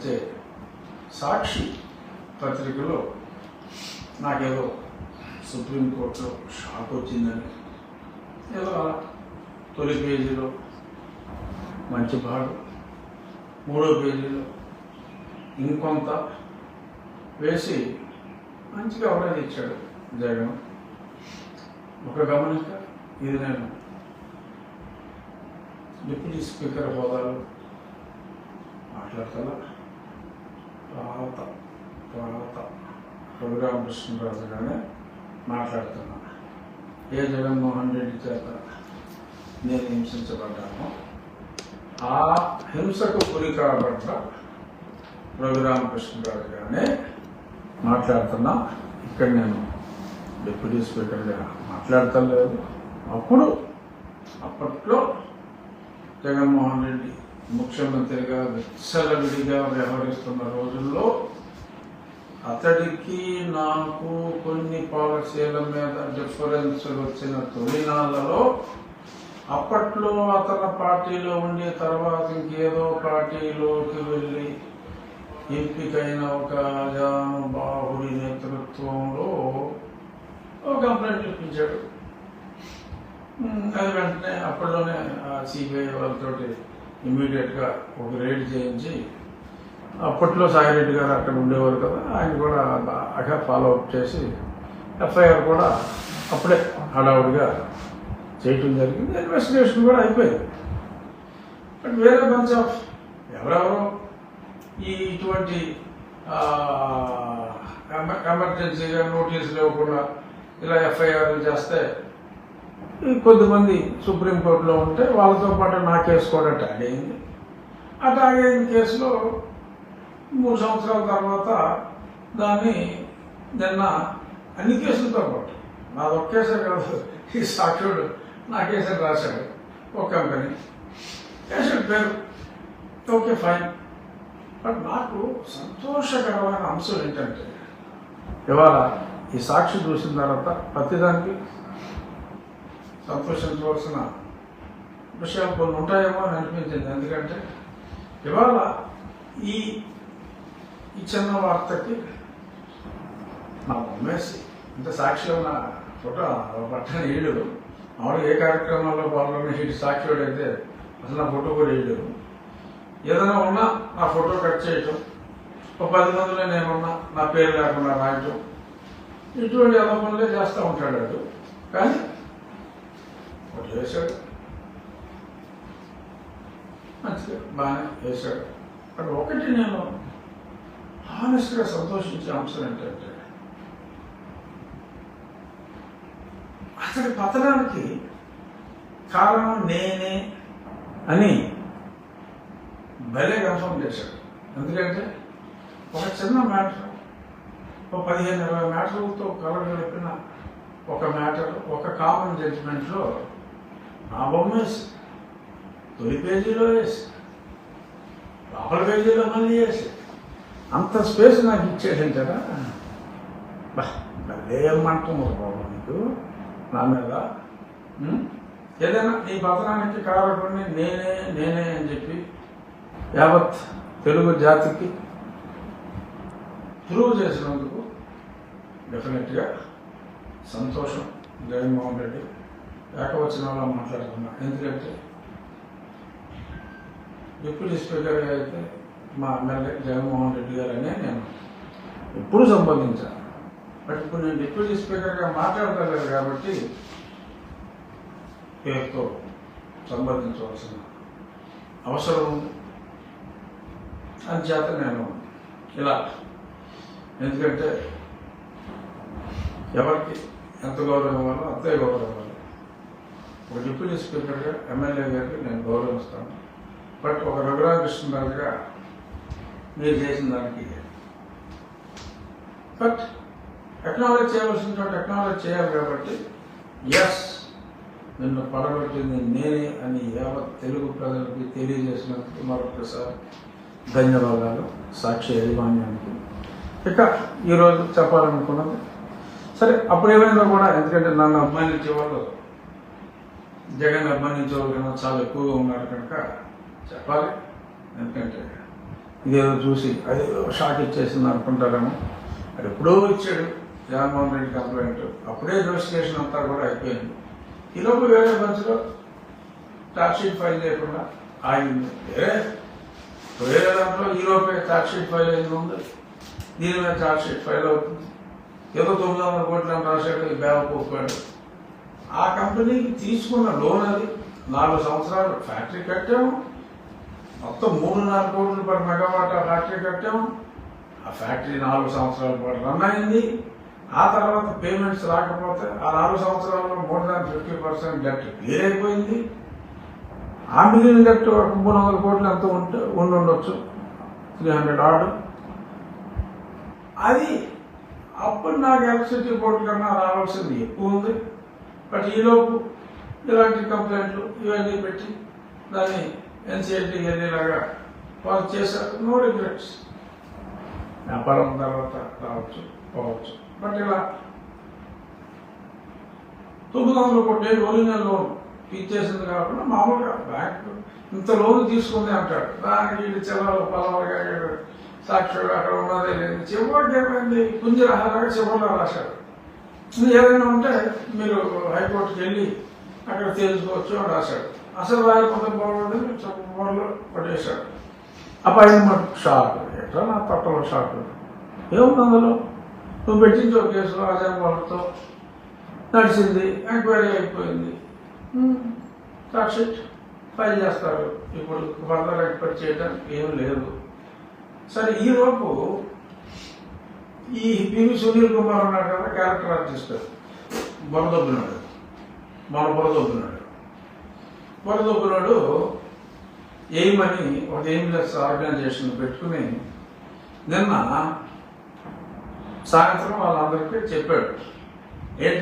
అయితే సాక్షి పత్రికలో నాకేదో సుప్రీంకోర్టులో షాక్ వచ్చిందని ఏదో తొలి పేజీలో మంచి భాగం, మూడో పేజీలో ఇంకొంత వేసి మంచిగా కవరేజ్ ఇచ్చాడు జగన్. ఒక గమనిక, ఇది నేను డిప్యూటీ స్పీకర్ హోదాలో మాట్లాడతా పాత రఘురామకృష్ణరాజు గానే మాట్లాడుతున్నా. ఏ జగన్మోహన్ రెడ్డి చేత నేను హింసించబడ్డాను, ఆ హింసకు గురి కాబడ్డ రఘురామకృష్ణరాజు గానే మాట్లాడుతున్నా. ఇక్కడ నేను డిప్యూటీ స్పీకర్గా మాట్లాడటం లేదు. అప్పట్లో జగన్మోహన్ రెడ్డి ముఖ్యమంత్రిగా విచ్చలవిడిగా వ్యవహరిస్తున్న రోజుల్లో అతడికి నాకు కొన్ని పాలసీల మీద డిఫరెన్స్ వచ్చిన తొలినాళ్లలో అప్పట్లో అతని పార్టీలో ఉండి తర్వాత ఇంకేదో పార్టీలోకి వెళ్ళి ఎంపికైన ఒక జానుబాహుడి నేతృత్వంలో కంప్లైంట్ ఇప్పించాడు. అది వెంటనే అప్పట్లోనే సిబిఐ వాళ్ళతోటి ఇమ్మీడియట్గా ఒక రైడ్ చేయించి, అప్పట్లో సాయిరెడ్డి గారు అక్కడ ఉండేవారు కదా, ఆయన కూడా బాగా ఫాలోఅప్ చేసి ఎఫ్ఐఆర్ కూడా అప్పుడే హడావుడిగా చేయటం జరిగింది. ఇన్వెస్టిగేషన్ కూడా అయిపోయింది. బట్ వేరే బంచ్ ఆఫ్ ఎవరెవరో ఇటువంటి ఎమర్జెన్సీగా నోటీసులు ఇవ్వకుండా ఇలా ఎఫ్ఐఆర్లు చేస్తే కొద్దిమంది సుప్రీంకోర్టులో ఉంటే వాళ్ళతో పాటు నా కేసు కూడా ట్యాగ్ అయింది. ఆ ట్యాగ్ అయిన కేసులో 3 సంవత్సరాల తర్వాత దాన్ని నిన్న అన్ని కేసులతో పాటు నాది ఒక్క కేసే కాదు, ఈ సాక్షుడు నా కేసే రాశాడు ఒక కంపెనీ, కేసు పేరు ఓకే ఫైన్. బట్ నాకు సంతోషకరమైన అంశం ఏంటంటే ఇవాళ ఈ సాక్షి చూసిన తర్వాత ప్రతిదానికి సంతోషించవలసిన విషయాలు కొన్ని ఉంటాయేమో అని అనిపించింది. ఎందుకంటే ఇవాళ ఈ చిన్న వార్తకి నా బొమ్మేసి అంటే సాక్షిలో నా ఫోటో పట్టని ఏడు మామూలుగా ఏ కార్యక్రమాల్లో పాల్గొన్న ఇటు సాక్షివాడు అయితే అసలు నా ఫోటో కూడా వేయలేదు. ఏదైనా ఉన్నా నా ఫోటో కట్ చేయటం, ఒక 10 మందిలో నేనున్నా నా పేరు లేకుండా రాయటం, ఇటువంటి ఎలా పనులే చేస్తూ ఉంటాడు వాడు. కానీ ఒకటి వేశాడు, మంచిగా బాగానే వేశాడు. బట్ ఒకటి నేను హానెస్ట్గా సంతోషించే అంశం ఏంటంటే అతడి పతనానికి కారణం నేనే అని భలే కన్ఫర్మ్ చేశాడు. ఎందుకంటే ఒక చిన్న మ్యాటర్, ఒక 15-20 మ్యాటర్లతో కలగలిపిన ఒక మ్యాటర్, ఒక కామన్ జడ్జిమెంట్లో నా బొమ్మ వేసి తొలి పేజీలో వేసి లోపల పేజీలో మళ్ళీ వేసి అంత స్పేస్ నాకు ఇచ్చేసాను కదా. ఏమంటున్నారు బాబు నీకు నా మీద? ఏదైనా నీ పతనానికి కారణం నేనే అని చెప్పి యావత్ తెలుగు జాతికి ప్రూవ్ చేసినందుకు డెఫినెట్గా సంతోషం. జగన్మోహన్ రెడ్డి ఏకవచనంలో మాట్లాడుతున్నా. ఎందుకంటే డిప్యూటీ స్పీకర్గా అయితే మా ఎమ్మెల్యే జగన్మోహన్ రెడ్డి గారనే నేను ఎప్పుడు సంబోధించాను. బట్ ఇప్పుడు నేను డిప్యూటీ స్పీకర్గా మాట్లాడతలేదు కాబట్టి పేరుతో సంబోధించవలసిన అవసరం ఉంది. అందుచేత నేను ఇలా, ఎందుకంటే ఎవరికి ఎంత గౌరవం ఇవ్వాలో అంతే గౌరవం ఇవ్వాలి. ఒక డిప్యూటీ స్పీకర్గా ఎమ్మెల్యే గారికి నేను గౌరవిస్తాను. బట్ ఒక రఘురామకృష్ణరాజుగా మీరు చేసిన దానికి బట్ ఎక్నాలెడ్జ్ చేయవలసిన చోట ఎక్నాలెడ్జ్ చేయాలి. కాబట్టి ఎస్, నిన్ను పడగొట్టింది నేనే అని యావత్ తెలుగు ప్రజలకి తెలియజేసినందుకు మరొకసారి ధన్యవాదాలు సాక్షి యాజమాన్యానికి. ఇక ఈరోజు చెప్పాలనుకున్నది సరే, అప్పుడు ఏమైనా కూడా, ఎందుకంటే నన్ను అభిమానించే వాళ్ళు జగన్ అభిమానించే వాళ్ళు కన్నా చాలా ఎక్కువగా ఉన్నారు కనుక చెప్పాలి. ఎందుకంటే ఇదేదో చూసి అదేదో షాక్ ఇచ్చేసింది అనుకుంటారేమో. అది ఎప్పుడో ఇచ్చాడు జగన్మోహన్ రెడ్డి కంప్లైంట్, అప్పుడే ఇన్వెస్టిగేషన్ అంతా కూడా అయిపోయింది. ఈలోపు వేరే బెంచ్లో ఛార్జ్షీట్ ఫైల్ చేయకుండా ఆగింది. వేరే దాంట్లో ఈలోపే ఛార్జ్షీట్ ఫైల్ అయింది ఉంది, దీని మీద ఛార్జ్షీట్ ఫైల్ అవుతుంది. ఏదో 900 కోట్లు అని రాశాడు, ఈ బేవకూపాడు. ఆ కంపెనీకి తీసుకున్న లోన్ అది 4 సంవత్సరాలు ఫ్యాక్టరీ కట్టాము, మొత్తం 3.5 కోట్లు పర్ మెగావాట్ ఫ్యాక్టరీ కట్టాము. ఆ ఫ్యాక్టరీ 4 సంవత్సరాల పాటు రన్ అయింది. ఆ తర్వాత పేమెంట్స్ రాకపోతే ఆ 4 సంవత్సరాల్లో మోర్ దాన్ 50% డెట్ క్లియర్ అయిపోయింది. ఆ మిగిలిన డెట్ 300 కోట్లు ఎంత ఉండి ఉండొచ్చు, 300 ఆర్డు. అది అప్పుడు నాకు ఎలక్ట్రిసిటీ బోర్డు కన్నా రావాల్సింది ఎక్కువ ఉంది. బట్ ఈలోపు ఇలాంటి కంప్లైంట్లు ఇవన్నీ పెట్టి దాన్ని ఎన్సీఎల్టీ వెళ్ళేలాగా వాళ్ళు చేశారు. No regrets. వ్యాపారం తర్వాత రావచ్చు పోవచ్చు. బట్ ఇలా 900 కోట్లు ఒరిజినల్ లోన్ ఇచ్చేసింది కాకుండా మామూలుగా బ్యాంక్ ఇంత లోన్ తీసుకుంది అంటాడు. దానికి ఇది చెల్లలు పలవరగా సాక్షిగా అక్కడ ఉన్నదే లేదు. చివరికి ఏమైంది, కుంజరహారాగా చివరిలో రాశాడు. ఏదైనా ఉంటే మీరు హైకోర్టుకి వెళ్ళి అక్కడ తెలుసుకోవచ్చు అని రాశాడు. అసలు రాయకుండా బాగుండదు చెప్పలో పడేశాడు. అపాయింట్మెంట్ షాక్, ఎట్లా నా తప్పలో షాక్. ఏముంది అందులో, నువ్వు పెట్టించో కేసులో అదే వాళ్ళతో నడిచింది, ఎంక్వైరీ అయిపోయింది, ఛార్జ్షీట్ ఫైల్ చేస్తారు. ఇప్పుడు ఫర్దర్ ఎంక్వైరీ చేయడానికి ఏం లేదు. సరే, ఈలోపు ఈ పివి సునీల్ కుమార్ ఉన్నాడు కదా, క్యారెక్టర్ ఆర్టిస్ట్, బురదొబ్బినాడు. బురదొబ్బినాడు ఎయిమని ఒక ఎయిమ్లెస్ ఆర్గనైజేషన్ పెట్టుకుని నిన్న సాయంత్రం వాళ్ళందరికీ చెప్పాడు. ఏంటి